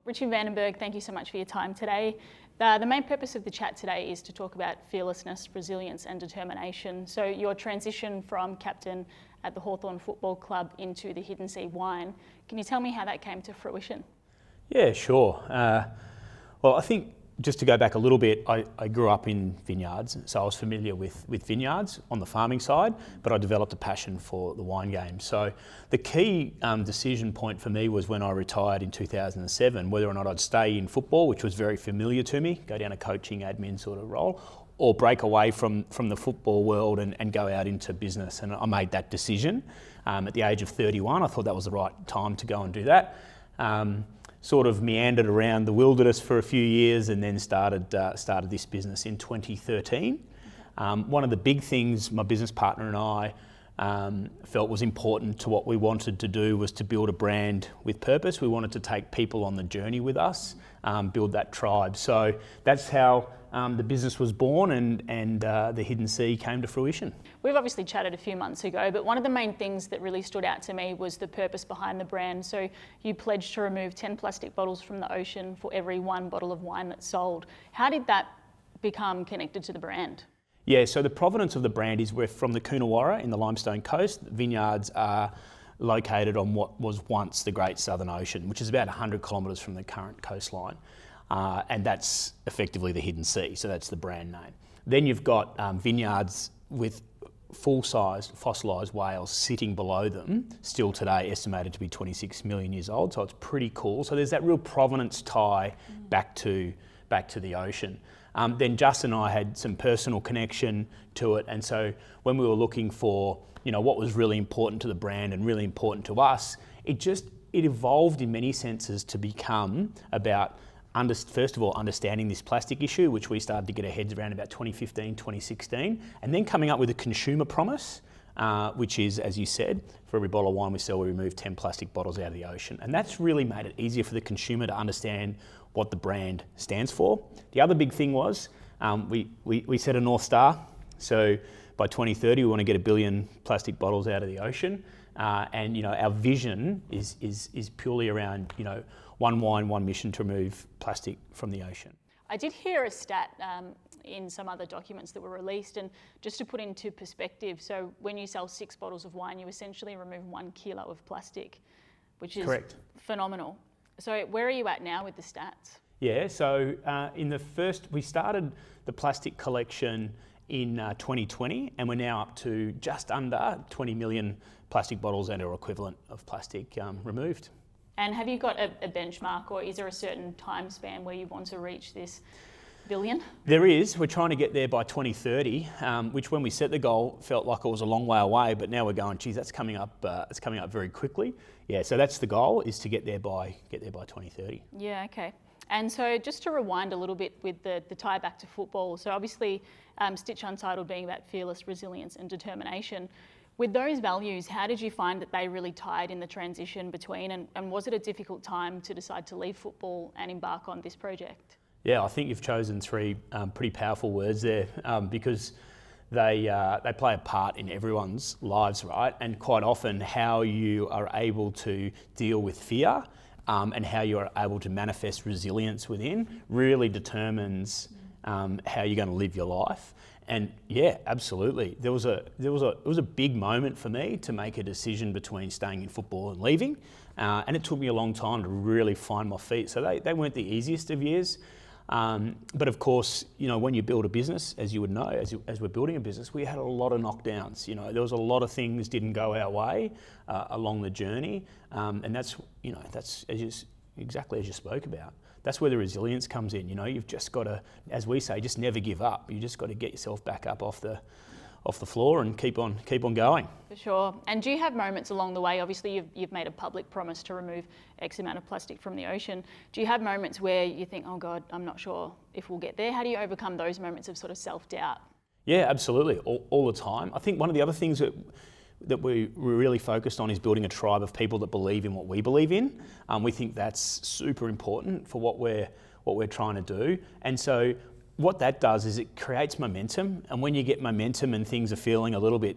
Richie Vandenberg, thank you so much for your time today. The main purpose of the chat today is to talk about fearlessness, resilience and determination. So your transition from captain at the Hawthorne Football Club into the Hidden Sea Wine, can you tell me how that came to fruition? Yeah, sure. Well, I think just to go back a little bit, I grew up in vineyards, so I was familiar with vineyards on the farming side, but I developed a passion for the wine game. So the key decision point for me was when I retired in 2007, whether or not I'd stay in football, which was very familiar to me, go down a coaching admin sort of role, or break away from the football world and go out into business. And I made that decision at the age of 31. I thought that was the right time to go and do that. Sort of meandered around the wilderness for a few years and then started this business in 2013. One of the big things my business partner and I felt was important to what we wanted to do was to build a brand with purpose. We wanted to take people on the journey with us, build that tribe. So that's how the business was born and the Hidden Sea came to fruition. We've obviously chatted a few months ago, but one of the main things that really stood out to me was the purpose behind the brand. So you pledged to remove 10 plastic bottles from the ocean for every 1 bottle of wine that's sold. How did that become connected to the brand? Yeah, so the provenance of the brand is we're from the Coonawarra in the Limestone Coast. The vineyards are located on what was once the Great Southern Ocean, which is about 100 kilometres from the current coastline. And that's effectively the Hidden Sea, so that's the brand name. Then you've got vineyards with full-sized fossilised whales sitting below them, still today estimated to be 26 million years old, so it's pretty cool. So there's that real provenance tie back to the ocean. Then Justin and I had some personal connection to it, and so when we were looking for, what was really important to the brand and really important to us, it evolved in many senses to become about first of all, understanding this plastic issue, which we started to get our heads around about 2015, 2016, and then coming up with a consumer promise, which is, as you said, for every bottle of wine we sell, we remove 10 plastic bottles out of the ocean. And that's really made it easier for the consumer to understand what the brand stands for. The other big thing was we set a North Star. So by 2030, we want to get 1 billion plastic bottles out of the ocean. And our vision is purely around, one wine, one mission to remove plastic from the ocean. I did hear a stat in some other documents that were released, and just to put into perspective, so when you sell 6 bottles of wine, you essentially remove 1 kilo of plastic, which is correct. Phenomenal. So where are you at now with the stats? Yeah, so we started the plastic collection in 2020, and we're now up to just under 20 million plastic bottles and or equivalent of plastic removed. And have you got a benchmark, or is there a certain time span where you want to reach this billion? There is. We're trying to get there by 2030, which when we set the goal felt like it was a long way away, but now we're going, geez, that's coming up. It's coming up very quickly. Yeah, so that's the goal, is to get there by 2030. Yeah, okay. And so just to rewind a little bit with the tie back to football, so obviously Stitch Untitled being about fearless, resilience and determination. With those values, how did you find that they really tied in the transition between, and was it a difficult time to decide to leave football and embark on this project? Yeah, I think you've chosen 3 pretty powerful words there because they play a part in everyone's lives, right? And quite often how you are able to deal with fear and how you are able to manifest resilience within really determines how you're going to live your life. And yeah, absolutely. It was a big moment for me to make a decision between staying in football and leaving, and it took me a long time to really find my feet. So they weren't the easiest of years, but of course, when you build a business, as you would know, as we're building a business, we had a lot of knockdowns. There was a lot of things didn't go our way along the journey, and that's exactly as you spoke about. That's where the resilience comes in. You've just got to, as we say, just never give up. You just got to get yourself back up off the floor and keep on going. For sure. And do you have moments along the way? Obviously, you've made a public promise to remove X amount of plastic from the ocean. Do you have moments where you think, oh God, I'm not sure if we'll get there? How do you overcome those moments of sort of self-doubt? Yeah, absolutely, all the time. I think one of the other things that we're really focused on is building a tribe of people that believe in what we believe in. We think that's super important for what we're trying to do. And so what that does is it creates momentum, and when you get momentum and things are feeling a little bit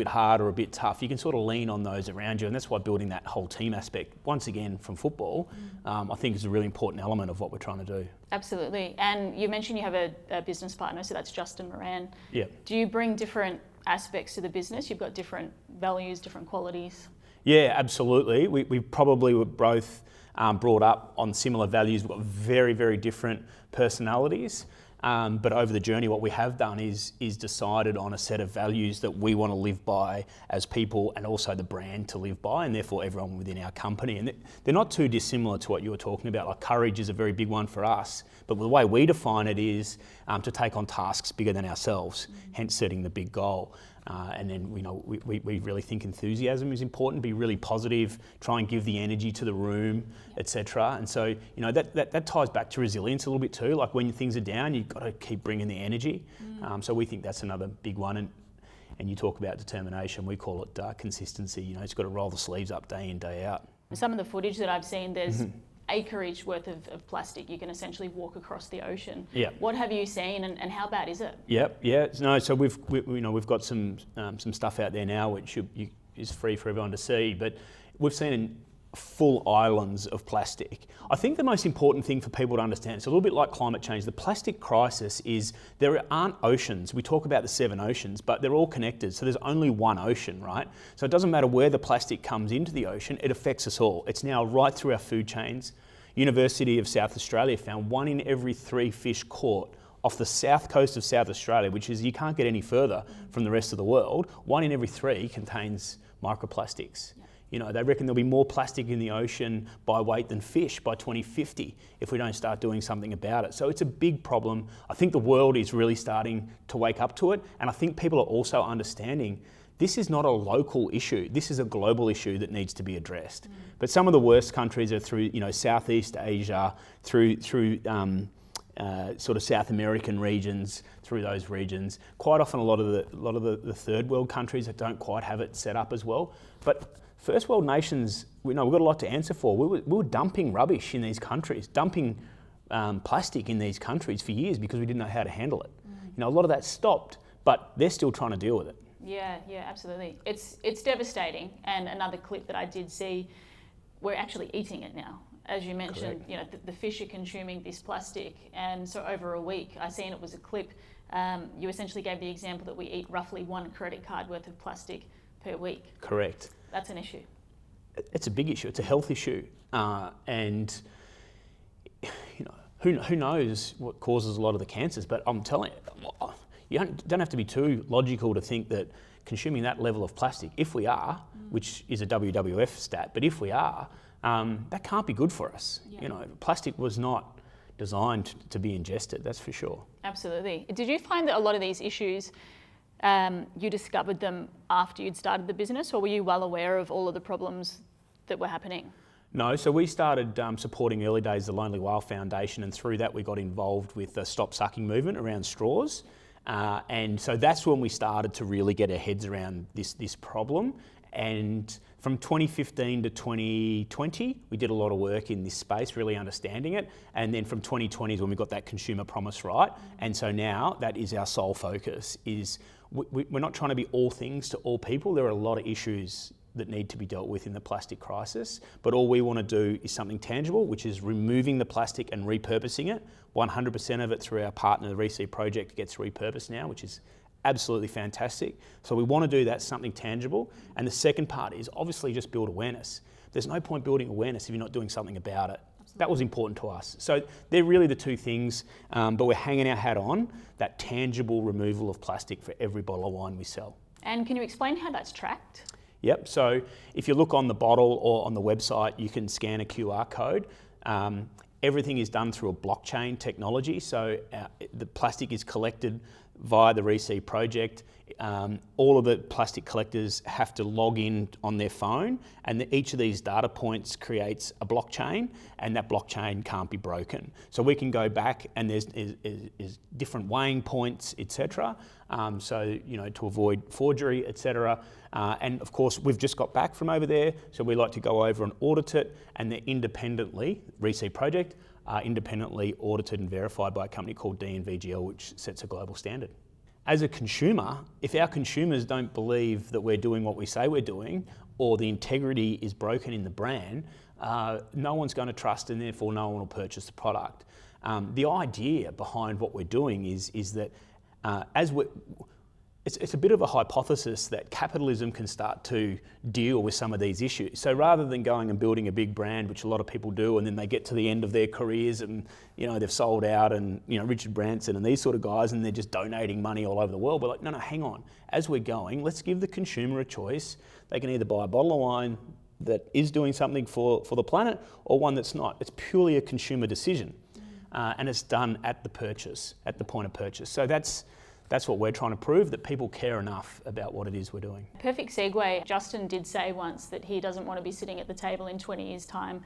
hard or a bit tough, you can sort of lean on those around you, and that's why building that whole team aspect, once again from football, I think is a really important element of what we're trying to do. Absolutely. And you mentioned you have a business partner, so that's Justin Moran. Yeah. Do you bring different aspects to the business? You've got different values, different qualities? Yeah, absolutely. We probably were both brought up on similar values. We've got very, very different personalities. But over the journey, what we have done is decided on a set of values that we want to live by as people, and also the brand to live by, and therefore everyone within our company. And they're not too dissimilar to what you were talking about. Like courage is a very big one for us, but the way we define it is to take on tasks bigger than ourselves, hence setting the big goal. And then we really think enthusiasm is important. Be really positive. Try and give the energy to the room, etc. And so that ties back to resilience a little bit too. Like when things are down, you've got to keep bringing the energy. So we think that's another big one. And you talk about determination. We call it consistency. It's got to roll the sleeves up day in, day out. Some of the footage that I've seen, there's acreage worth of plastic. You can essentially walk across the ocean. Yeah. What have you seen, and how bad is it? Yep. Yeah. No. So we've got some stuff out there now which is free for everyone to see. But we've seen full islands of plastic. I think the most important thing for people to understand, it's a little bit like climate change. The plastic crisis is there aren't oceans. We talk about the 7 oceans, but they're all connected. So there's only one ocean, right? So it doesn't matter where the plastic comes into the ocean, it affects us all. It's now right through our food chains. University of South Australia found 1 in every 3 fish caught off the south coast of South Australia, which is, you can't get any further from the rest of the world. 1 in every 3 contains microplastics. They reckon there'll be more plastic in the ocean by weight than fish by 2050 if we don't start doing something about it. So it's a big problem. I think the world is really starting to wake up to it, and I think people are also understanding this is not a local issue. This is a global issue that needs to be addressed. But some of the worst countries are through, Southeast Asia, through sort of South American regions, through those regions. Quite often, a lot of the third world countries that don't quite have it set up as well. But first world nations, we've got a lot to answer for. We were dumping rubbish in these countries, dumping plastic in these countries for years because we didn't know how to handle it. A lot of that stopped, but they're still trying to deal with it. Yeah, absolutely. It's devastating. And another clip that I did see, we're actually eating it now. As you mentioned, the fish are consuming this plastic, and so over a week, I seen it was a clip. You essentially gave the example that we eat roughly 1 credit card worth of plastic per week. Correct. That's an issue. It's a big issue. It's a health issue, and who knows what causes a lot of the cancers. But I'm telling you, you don't have to be too logical to think that consuming that level of plastic, if we are, which is a WWF stat, but if we are, that can't be good for us. Yeah. Plastic was not designed to be ingested. That's for sure. Absolutely. Did you find that a lot of these issues, you discovered them after you'd started the business, or were you well aware of all of the problems that were happening? No, so we started supporting early days the Lonely Whale Foundation, and through that we got involved with the Stop Sucking movement around straws. And so that's when we started to really get our heads around this problem. And from 2015 to 2020, we did a lot of work in this space, really understanding it. And then from 2020 is when we got that consumer promise right. And so now that is our sole focus, is we're not trying to be all things to all people. There are a lot of issues that need to be dealt with in the plastic crisis, but all we want to do is something tangible, which is removing the plastic and repurposing it. 100% of it through our partner, the ReSee project, gets repurposed now, which is absolutely fantastic. So we want to do that, something tangible. And the second part is obviously just build awareness. There's no point building awareness if you're not doing something about it. Absolutely. That was important to us. So they're really the two things, but we're hanging our hat on that tangible removal of plastic for every bottle of wine we sell. And can you explain how that's tracked? Yep, so if you look on the bottle or on the website, you can scan a QR code. Everything is done through a blockchain technology, so the plastic is collected via the ReSee project. All of the plastic collectors have to log in on their phone, and each of these data points creates a blockchain, and that blockchain can't be broken. So we can go back, and there's different weighing points, etc. So to avoid forgery, etc. And of course, we've just got back from over there, so we like to go over and audit it, and they're independently, ReSee project, are independently audited and verified by a company called DNVGL, which sets a global standard. As a consumer, if our consumers don't believe that we're doing what we say we're doing, or the integrity is broken in the brand, no one's going to trust, and therefore no one will purchase the product. The idea behind what we're doing is that it's a bit of a hypothesis that capitalism can start to deal with some of these issues. So rather than going and building a big brand, which a lot of people do, and then they get to the end of their careers and they've sold out, and Richard Branson and these sort of guys, and they're just donating money all over the world, we're like, no, hang on. As we're going, let's give the consumer a choice. They can either buy a bottle of wine that is doing something for the planet, or one that's not. It's purely a consumer decision, and it's done at the purchase, at the point of purchase. So that's what we're trying to prove, that people care enough about what it is we're doing. Perfect segue. Justin did say once that he doesn't want to be sitting at the table in 20 years' time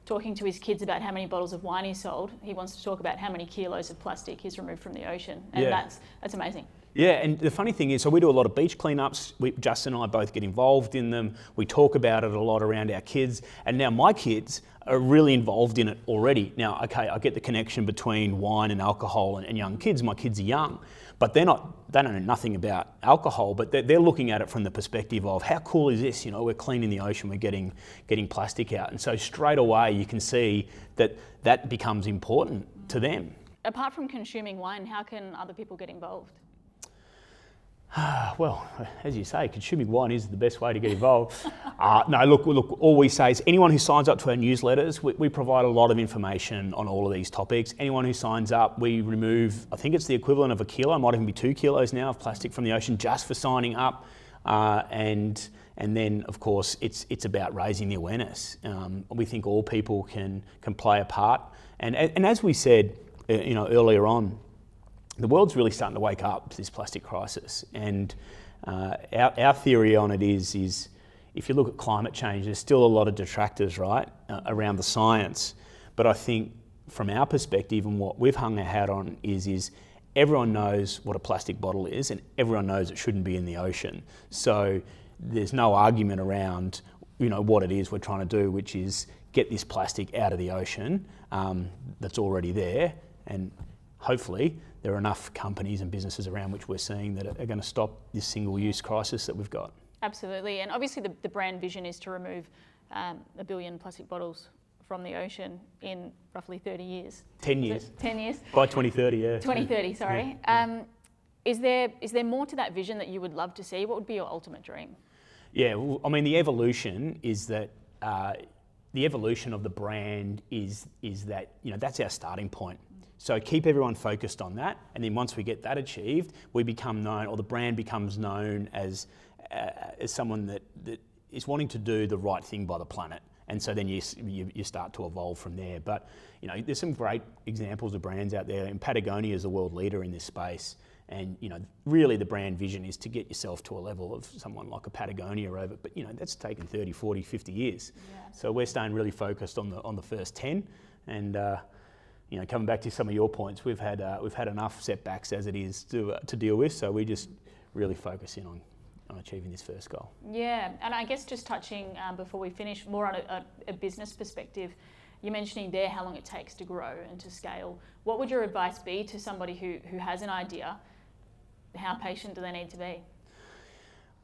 talking to his kids about how many bottles of wine he sold. He wants to talk about how many kilos of plastic he's removed from the ocean. And that's amazing. Yeah, and the funny thing is, so we do a lot of beach cleanups. Justin and I both get involved in them. We talk about it a lot around our kids. And now my kids are really involved in it already. Now, okay, I get the connection between wine and alcohol and young kids. My kids are young, but they don't know nothing about alcohol, but they're looking at it from the perspective of, how cool is this? We're cleaning the ocean, we're getting plastic out. And so straight away you can see that becomes important to them. Apart from consuming wine, how can other people get involved? Well, as you say, consuming wine is the best way to get involved. No, look, all we say is anyone who signs up to our newsletters, we provide a lot of information on all of these topics. Anyone who signs up, we remove, I think it's the equivalent of a kilo, might even be 2 kilos now of plastic from the ocean just for signing up. And then, of course, it's about raising the awareness. We think all people can play a part. And as we said, earlier on, the world's really starting to wake up to this plastic crisis, and our theory on it is if you look at climate change, there's still a lot of detractors, right, around the science. But I think from our perspective, and what we've hung our hat on is everyone knows what a plastic bottle is, and everyone knows it shouldn't be in the ocean. So there's no argument around what it is we're trying to do, which is get this plastic out of the ocean that's already there, and hopefully there are enough companies and businesses around which we're seeing that are going to stop this single-use crisis that we've got. Absolutely, and obviously the brand vision is to remove 1 billion plastic bottles from the ocean in roughly 30 years. 10 years. 10 years? By 2030, yeah. 2030, sorry. Yeah. Is there more to that vision that you would love to see? What would be your ultimate dream? Yeah, well, I mean, the evolution is that the evolution of the brand is that that's our starting point. So keep everyone focused on that, and then once we get that achieved, we become known, or the brand becomes known as someone that is wanting to do the right thing by the planet. And so then you start to evolve from there. But there's some great examples of brands out there, and Patagonia is the world leader in this space. And really the brand vision is to get yourself to a level of someone like a Patagonia over, but that's taken 30, 40, 50 years. Yeah. So we're staying really focused on the first 10, and coming back to some of your points, we've had enough setbacks as it is to deal with. So we just really focus in on achieving this first goal. Yeah, and I guess just touching before we finish, more on a business perspective, you're mentioning there how long it takes to grow and to scale. What would your advice be to somebody who has an idea? How patient do they need to be?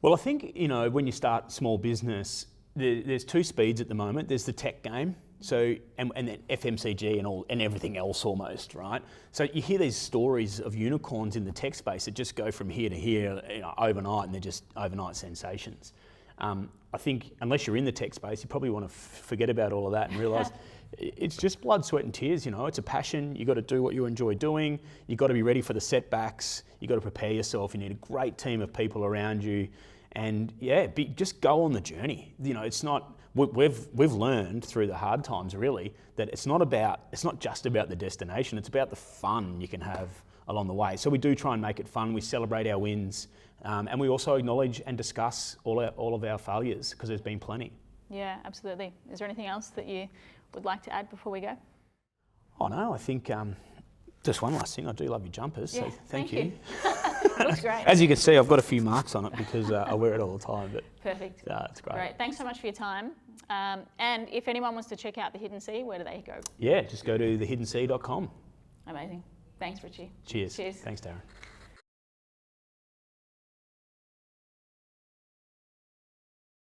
Well, I think when you start small business, there's two speeds at the moment. There's the tech game. So and then FMCG and everything else almost, right? So you hear these stories of unicorns in the tech space that just go from here to here overnight, and they're just overnight sensations. I think unless you're in the tech space, you probably want to forget about all of that and realise it's just blood, sweat and tears. It's a passion. You've got to do what you enjoy doing. You've got to be ready for the setbacks. You've got to prepare yourself. You need a great team of people around you, and just go on the journey. It's not. We've learned through the hard times really that it's not just about the destination, it's about the fun you can have along the way. So we do try and make it fun. We celebrate our wins, and we also acknowledge and discuss all of our failures, because there's been plenty. Yeah, absolutely. Is there anything else that you would like to add before we go? Oh no, I think Just one last thing, I do love your jumpers, so Yeah, thank you. Looks great. As you can see, I've got a few marks on it because I wear it all the time, but Perfect. it's great. Great. Thanks so much for your time. And if anyone wants to check out the Hidden Sea, where do they go? Yeah, just go to thehiddenSea.com. Amazing. Thanks, Richie. Cheers. Cheers. Thanks, Darren.